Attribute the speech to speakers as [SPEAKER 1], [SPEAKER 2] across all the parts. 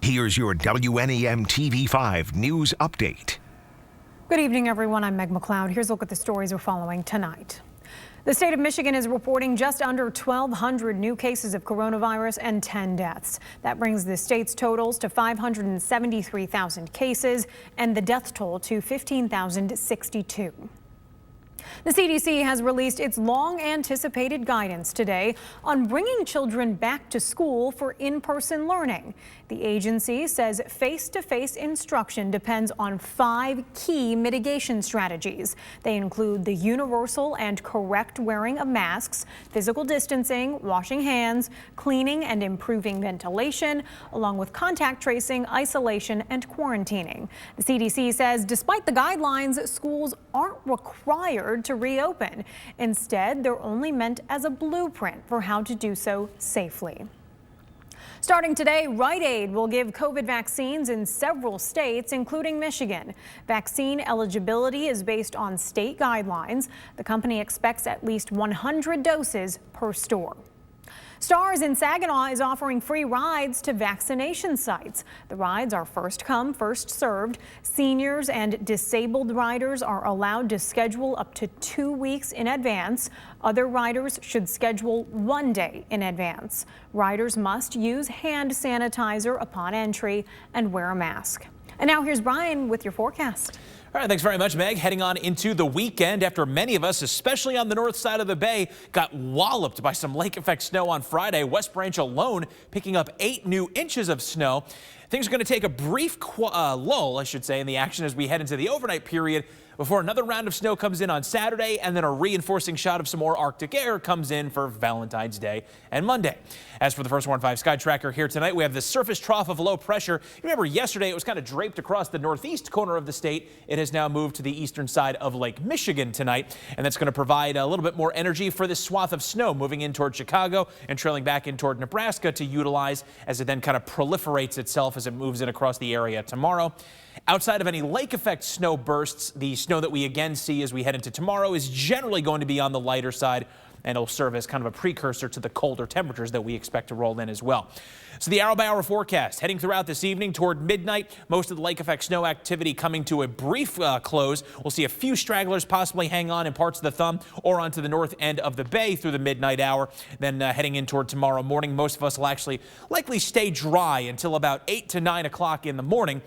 [SPEAKER 1] Here's your WNEM TV5 News Update.
[SPEAKER 2] Good evening, everyone. I'm Meg McLeod. Here's a look at the stories we're following tonight. The state of Michigan is reporting just under 1,200 new cases of coronavirus and 10 deaths. That brings the state's totals to 573,000 cases and the death toll to 15,062. The CDC has released its long-anticipated guidance today on bringing children back to school for in-person learning. The agency says face-to-face instruction depends on 5 key mitigation strategies. They include the universal and correct wearing of masks, physical distancing, washing hands, cleaning and improving ventilation, along with contact tracing, isolation, and quarantining. The CDC says despite the guidelines, schools aren't required to reopen. Instead, they're only meant as a blueprint for how to do so safely. Starting today, Rite Aid will give COVID vaccines in several states, including Michigan. Vaccine eligibility is based on state guidelines. The company expects at least 100 doses per store. Stars in Saginaw is offering free rides to vaccination sites. The rides are first come, first served. Seniors and disabled riders are allowed to schedule up to 2 weeks in advance. Other riders should schedule 1 day in advance. Riders must use hand sanitizer upon entry and wear a mask. And now here's Brian with your forecast.
[SPEAKER 3] All right, thanks very much, Meg. Heading on into the weekend after many of us, especially on the north side of the bay, got walloped by some lake effect snow on Friday. West Branch alone picking up 8 new inches of snow. Things are going to take a brief lull, I should say, in the action as we head into the overnight period before another round of snow comes in on Saturday, and then a reinforcing shot of some more Arctic air comes in for Valentine's Day and Monday. As for the First Warn 5 Sky Tracker here tonight, we have the surface trough of low pressure. You remember yesterday it was kind of draped across the northeast corner of the state. It has now moved to the eastern side of Lake Michigan tonight, and that's going to provide a little bit more energy for this swath of snow moving in toward Chicago and trailing back in toward Nebraska to utilize as it then kind of proliferates itself as it moves in across the area tomorrow. Outside of any lake effect snow bursts, the snow that we again see as we head into tomorrow is generally going to be on the lighter side, and it'll serve as kind of a precursor to the colder temperatures that we expect to roll in as well. So the hour-by-hour forecast heading throughout this evening toward midnight, most of the lake effect snow activity coming to a brief close. We'll see a few stragglers possibly hang on in parts of the thumb or onto the north end of the bay through the midnight hour. Then heading in toward tomorrow morning, most of us will actually likely stay dry until about 8 to 9 o'clock in the morning.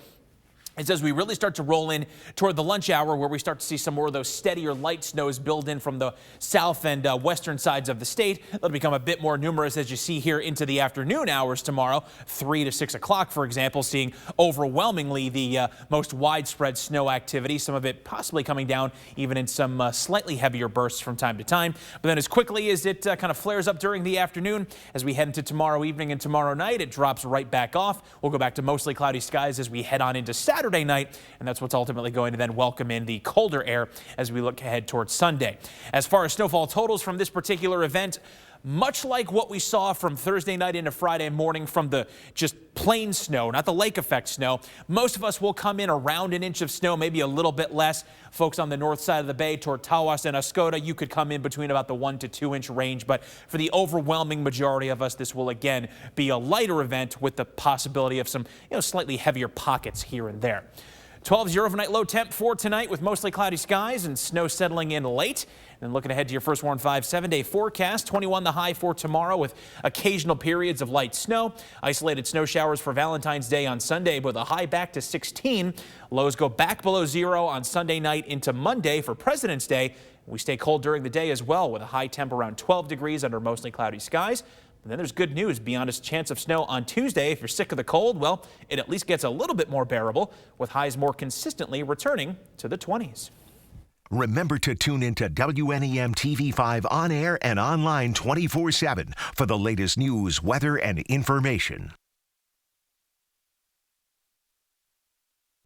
[SPEAKER 3] It's as we really start to roll in toward the lunch hour where we start to see some more of those steadier light snows build in from the south and western sides of the state. They'll become a bit more numerous as you see here into the afternoon hours tomorrow, 3 to 6 o'clock, for example, seeing overwhelmingly the most widespread snow activity, some of it possibly coming down even in some slightly heavier bursts from time to time. But then as quickly as it kind of flares up during the afternoon, as we head into tomorrow evening and tomorrow night, it drops right back off. We'll go back to mostly cloudy skies as we head on into Saturday night, and that's what's ultimately going to then welcome in the colder air as we look ahead towards Sunday. As far as snowfall totals from this particular event, much like what we saw from Thursday night into Friday morning from the just plain snow, not the lake effect snow, most of us will come in around an inch of snow, maybe a little bit less. Folks on the north side of the bay toward Tawas and Oscoda, you could come in between about the 1 to 2 inch range. But for the overwhelming majority of us, this will again be a lighter event with the possibility of some slightly heavier pockets here and there. 12's your overnight low temp for tonight with mostly cloudy skies and snow settling in late. And looking ahead to your First Warn 5 7-day forecast, 21 the high for tomorrow with occasional periods of light snow. Isolated snow showers for Valentine's Day on Sunday with a high back to 16. Lows go back below 0 on Sunday night into Monday for President's Day. We stay cold during the day as well with a high temp around 12 degrees under mostly cloudy skies. And then there's good news beyond a chance of snow on Tuesday. If you're sick of the cold, well, it at least gets a little bit more bearable with highs more consistently returning to the 20s.
[SPEAKER 1] Remember to tune into WNEM TV5 on air and online 24/7 for the latest news, weather, and information.